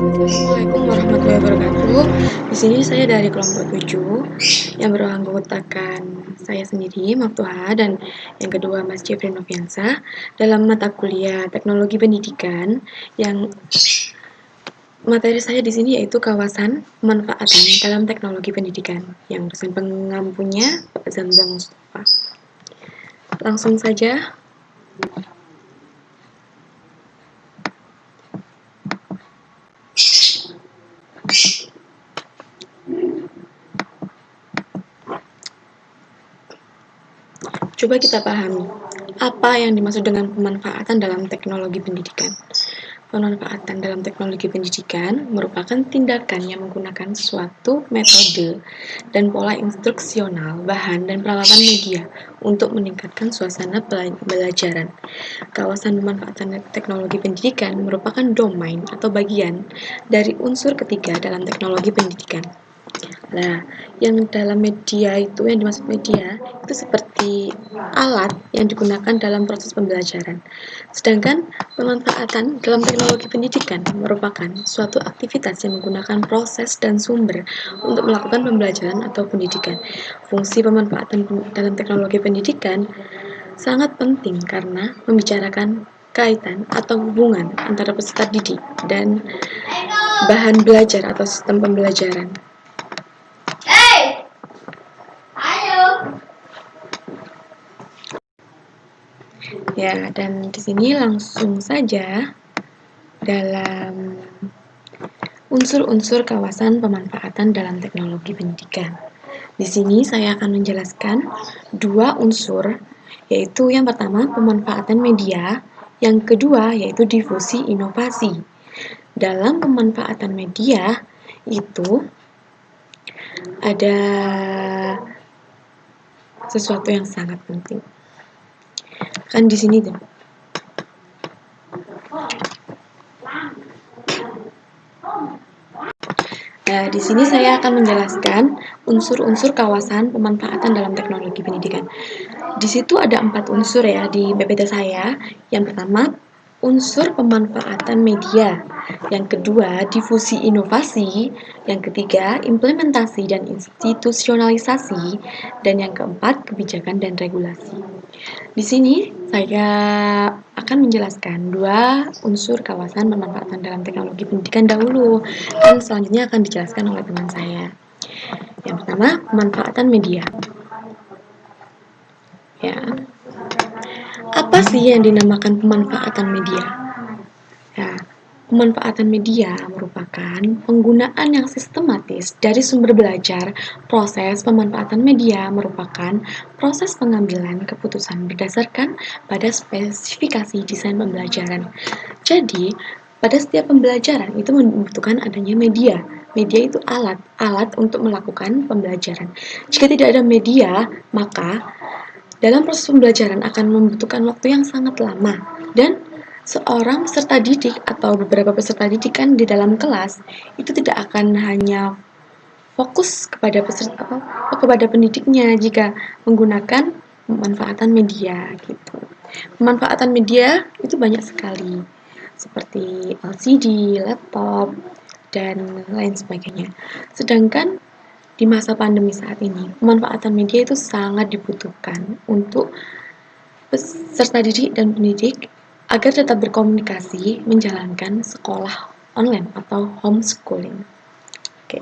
Assalamualaikum warahmatullahi wabarakatuh. Di sini saya dari kelompok 7 yang beranggotakan saya sendiri, Maftuha, dan yang kedua Mas Jeffrey Noviansa dalam mata kuliah Teknologi Pendidikan yang materi saya di sini yaitu kawasan pemanfaatan dalam teknologi pendidikan yang dosen pengampunya Pak Zamzam Mustafa. Langsung saja. Coba kita pahami, apa yang dimaksud dengan pemanfaatan dalam teknologi pendidikan? Pemanfaatan dalam teknologi pendidikan merupakan tindakan yang menggunakan suatu metode dan pola instruksional, bahan, dan peralatan media untuk meningkatkan suasana pembelajaran. Kawasan pemanfaatan teknologi pendidikan merupakan domain atau bagian dari unsur ketiga dalam teknologi pendidikan. Nah, yang dalam media itu, yang dimaksud media, itu seperti alat yang digunakan dalam proses pembelajaran. Sedangkan pemanfaatan dalam teknologi pendidikan merupakan suatu aktivitas yang menggunakan proses dan sumber untuk melakukan pembelajaran atau pendidikan. Fungsi pemanfaatan dalam teknologi pendidikan sangat penting karena membicarakan kaitan atau hubungan antara peserta didik dan bahan belajar atau sistem pembelajaran. Ya, dan di sini langsung saja dalam unsur-unsur kawasan pemanfaatan dalam teknologi pendidikan. Di sini saya akan menjelaskan dua unsur, yaitu yang pertama pemanfaatan media, yang kedua yaitu difusi inovasi. Dalam pemanfaatan media itu ada sesuatu yang sangat penting. Kan di sini tuh. Nah, di sini saya akan menjelaskan unsur-unsur kawasan pemanfaatan dalam teknologi pendidikan. Di situ ada 4 unsur ya di PPT saya. Yang pertama, unsur pemanfaatan media. Yang kedua, difusi inovasi. Yang ketiga, implementasi dan institusionalisasi. Dan yang keempat, kebijakan dan regulasi. Di sini saya akan menjelaskan dua unsur kawasan pemanfaatan dalam teknologi pendidikan dahulu, dan selanjutnya akan dijelaskan oleh teman saya. Yang pertama, pemanfaatan media. Ya, apa sih yang dinamakan pemanfaatan media? Ya, pemanfaatan media merupakan penggunaan yang sistematis dari sumber belajar. Proses pemanfaatan media merupakan proses pengambilan keputusan berdasarkan pada spesifikasi desain pembelajaran. Jadi, pada setiap pembelajaran itu membutuhkan adanya media. Media itu alat untuk melakukan pembelajaran. Jika tidak ada media, maka dalam proses pembelajaran akan membutuhkan waktu yang sangat lama, dan seorang peserta didik atau beberapa peserta didik kan di dalam kelas itu tidak akan hanya fokus kepada kepada pendidiknya jika menggunakan pemanfaatan media gitu. Pemanfaatan media itu banyak sekali, seperti LCD, laptop, dan lain sebagainya. Sedangkan di masa pandemi saat ini, pemanfaatan media itu sangat dibutuhkan untuk peserta didik dan pendidik agar tetap berkomunikasi menjalankan sekolah online atau homeschooling. Oke.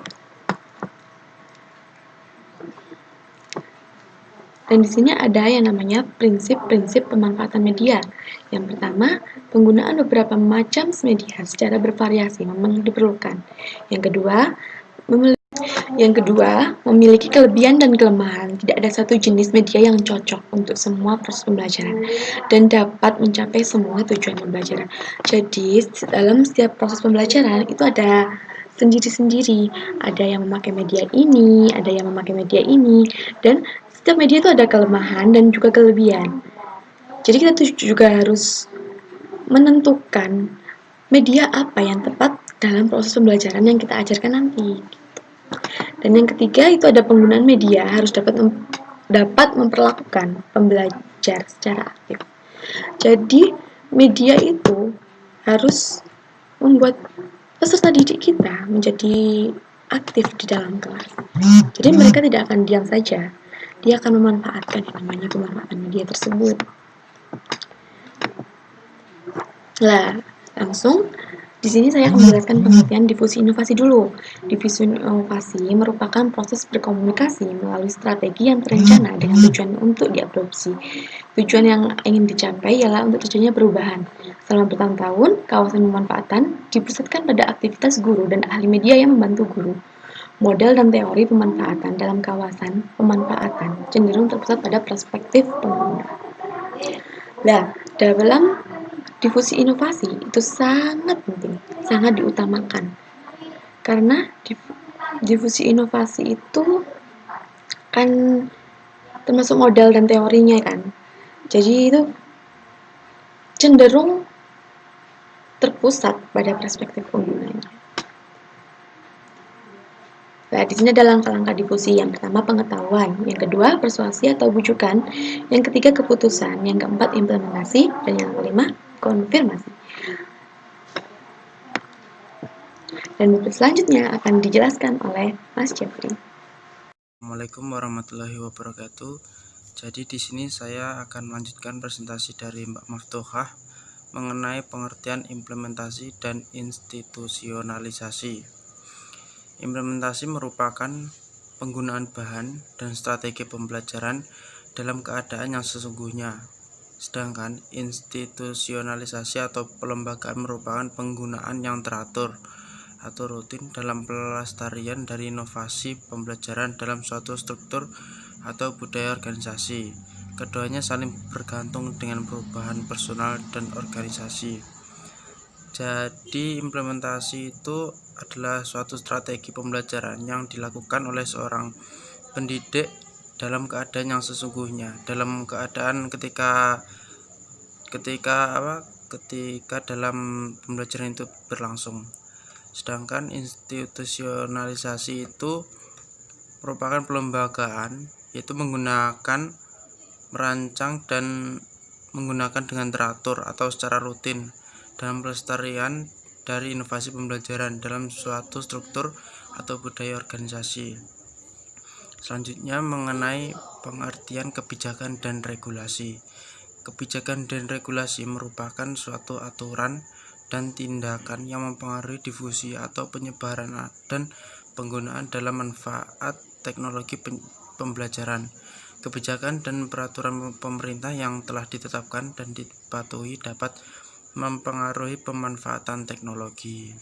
Dan di sini ada yang namanya prinsip-prinsip pemanfaatan media. Yang pertama, penggunaan beberapa macam media secara bervariasi memang diperlukan. Yang kedua, memiliki kelebihan dan kelemahan. Tidak ada satu jenis media yang cocok untuk semua proses pembelajaran dan dapat mencapai semua tujuan pembelajaran. Jadi, dalam setiap proses pembelajaran itu ada sendiri-sendiri. Ada yang memakai media ini, ada yang memakai media ini, dan setiap media itu ada kelemahan dan juga kelebihan. Jadi kita juga harus menentukan media apa yang tepat dalam proses pembelajaran yang kita ajarkan nanti. Dan yang ketiga itu ada penggunaan media harus dapat memperlakukan pembelajar secara aktif. Jadi media itu harus membuat peserta didik kita menjadi aktif di dalam kelas. Jadi mereka tidak akan diam saja, dia akan memanfaatkan yang namanya pemanfaatan media tersebut. Nah, langsung di sini saya akan menjelaskan pengertian difusi inovasi dulu. Difusi inovasi merupakan proses berkomunikasi melalui strategi yang terencana dengan tujuan untuk diadopsi. Tujuan yang ingin dicapai ialah untuk terjadinya perubahan. Selama bertahun-tahun, kawasan pemanfaatan dipusatkan pada aktivitas guru dan ahli media yang membantu guru. Model dan teori pemanfaatan dalam kawasan pemanfaatan cenderung terpusat pada perspektif pengguna. Nah, dalam difusi inovasi itu sangat penting, sangat diutamakan. Karena difusi inovasi itu kan termasuk model dan teorinya kan. Jadi itu cenderung terpusat pada perspektif penggunanya. Nah, di sini ada langkah-langkah difusi. Yang pertama pengetahuan, yang kedua persuasi atau bujukan, yang ketiga keputusan, yang keempat implementasi, dan yang kelima konfirmasi. Dan buku selanjutnya akan dijelaskan oleh Mas Jeffrey. Assalamualaikum warahmatullahi wabarakatuh. Jadi di sini saya akan melanjutkan presentasi dari Mbak Maftuhah mengenai pengertian implementasi dan institusionalisasi. Implementasi merupakan penggunaan bahan dan strategi pembelajaran dalam keadaan yang sesungguhnya. Sedangkan institusionalisasi atau pelembagaan merupakan penggunaan yang teratur atau rutin dalam pelestarian dari inovasi pembelajaran dalam suatu struktur atau budaya organisasi. Keduanya saling bergantung dengan perubahan personal dan organisasi. Jadi implementasi itu adalah suatu strategi pembelajaran yang dilakukan oleh seorang pendidik dalam keadaan yang sesungguhnya, dalam keadaan ketika dalam pembelajaran itu berlangsung. Sedangkan institusionalisasi itu merupakan pelembagaan, yaitu menggunakan, merancang dan menggunakan dengan teratur atau secara rutin dalam pelestarian dari inovasi pembelajaran dalam suatu struktur atau budaya organisasi. Selanjutnya mengenai pengertian kebijakan dan regulasi. Kebijakan dan regulasi merupakan suatu aturan dan tindakan yang mempengaruhi difusi atau penyebaran dan penggunaan dalam manfaat teknologi pembelajaran. Kebijakan dan peraturan pemerintah yang telah ditetapkan dan dipatuhi dapat mempengaruhi pemanfaatan teknologi.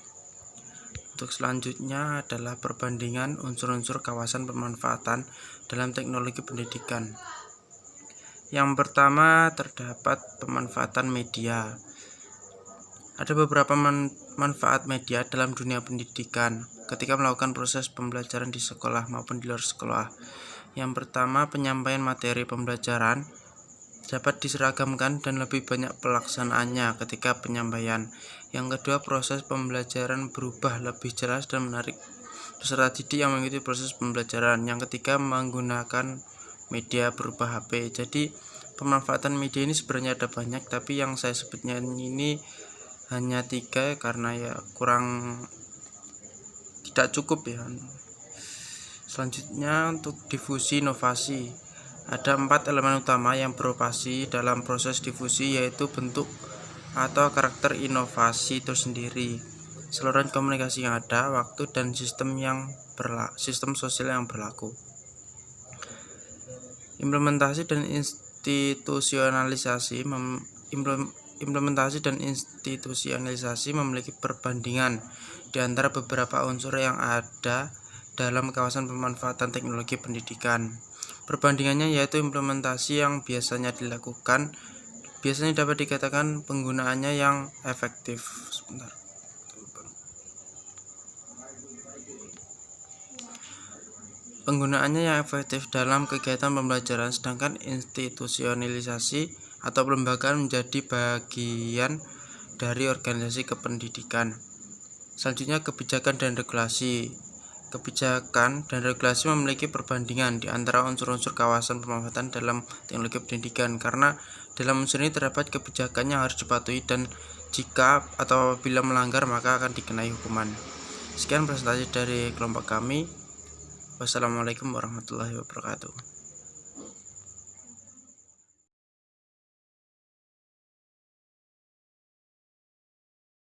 Untuk selanjutnya adalah perbandingan unsur-unsur kawasan pemanfaatan dalam teknologi pendidikan. Yang pertama terdapat pemanfaatan media. Ada beberapa manfaat media dalam dunia pendidikan ketika melakukan proses pembelajaran di sekolah maupun di luar sekolah. Yang pertama, penyampaian materi pembelajaran dapat diseragamkan dan lebih banyak pelaksanaannya ketika penyampaian. Yang kedua, proses pembelajaran berubah lebih jelas dan menarik peserta didik yang mengikuti proses pembelajaran. Yang ketiga, menggunakan media berupa HP. Jadi pemanfaatan media ini sebenarnya ada banyak, tapi yang saya sebutnya ini hanya 3 karena ya kurang, tidak cukup ya. Selanjutnya untuk difusi inovasi. Ada 4 elemen utama yang beroperasi dalam proses difusi, yaitu bentuk atau karakter inovasi itu sendiri, saluran komunikasi yang ada, waktu, dan sistem sosial yang berlaku. Implementasi dan institusionalisasi memiliki perbandingan di antara beberapa unsur yang ada dalam kawasan pemanfaatan teknologi pendidikan. Perbandingannya yaitu implementasi yang biasanya dapat dikatakan penggunaannya yang efektif. Penggunaannya yang efektif dalam kegiatan pembelajaran, sedangkan institusionalisasi atau pelembagaan menjadi bagian dari organisasi kependidikan. Selanjutnya kebijakan dan regulasi. Kebijakan dan regulasi memiliki perbandingan di antara unsur-unsur kawasan pemanfaatan dalam teknologi pendidikan, karena dalam unsur ini terdapat kebijakan yang harus dipatuhi dan jika atau bila melanggar maka akan dikenai hukuman. Sekian presentasi dari kelompok kami. Wassalamualaikum warahmatullahi wabarakatuh.